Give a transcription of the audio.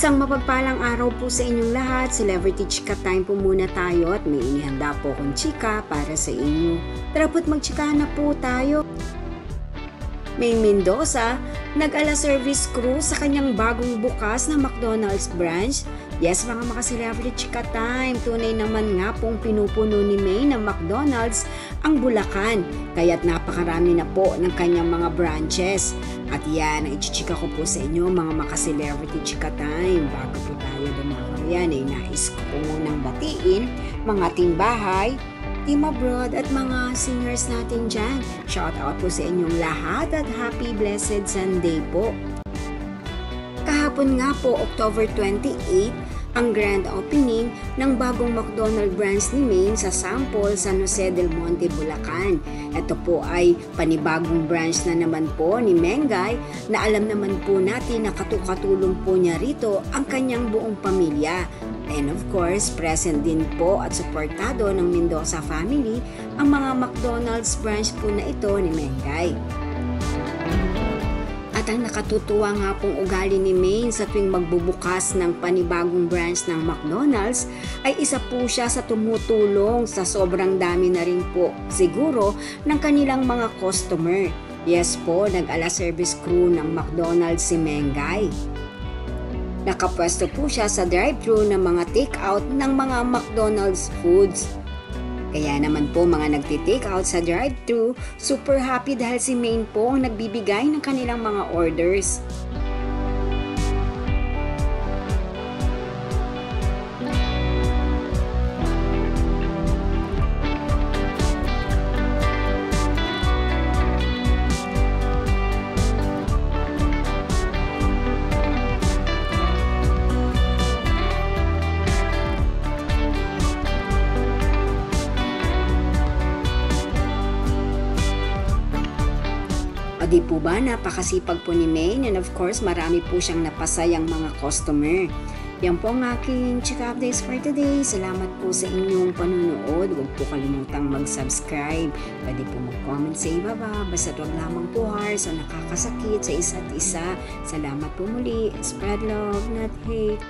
Isang mapagpalang araw po sa inyong lahat. Celebrity Chika Time po muna tayo at may inihanda po akong chika para sa inyo. Tara po't magchika na po tayo. May Mendoza, nag-ala service crew sa kanyang bagong bukas na McDonald's branch. Yes, mga Celebrity Chika Time, tunay naman nga pong pinupuno ni May ng McDonald's ang Bulacan, kaya't napakarami na po ng kanyang mga branches. At yan, ang ichichika ko po sa inyo mga Celebrity Chika Time. Bago po tayo dumakariyan, ay nais ko po munang batiin mga timbahay, team abroad at mga singers natin dyan. Shout out po sa inyong lahat at happy blessed Sunday po. Kahapon nga po, October 28, ang grand opening ng bagong McDonald's branch ni Maine sa Sample, San Jose del Monte, Bulacan. Ito po ay panibagong branch na naman po ni Mengay na alam naman po natin na katulong po niya rito ang kanyang buong pamilya. And of course, present din po at suportado ng Mendoza family ang mga McDonald's branch po na ito ni Mengay. At ang nakatutuwa nga pong ugali ni Maine sa tuwing magbubukas ng panibagong branch ng McDonald's ay isa po siya sa tumutulong sa sobrang dami na rin po siguro ng kanilang mga customer. Yes po, nag-ala service crew ng McDonald's si Mengay. Nakapwesto po siya sa drive-thru ng mga take-out ng mga McDonald's foods. Kaya naman po mga nagti-take out sa drive-thru, super happy dahil si Maine po ang nagbibigay ng kanilang mga orders. O di po ba, napakasipag po ni Maine and of course marami po siyang napasayang mga customer. Yan po ang aking chika updates for today. Salamat po sa inyong panunood. Huwag po kalimutang mag-subscribe. Pwede po mag-comment sa ibaba. Basta't wag lamang po harsh o nakakasakit sa isa't isa. Salamat po muli. Spread love, not hate.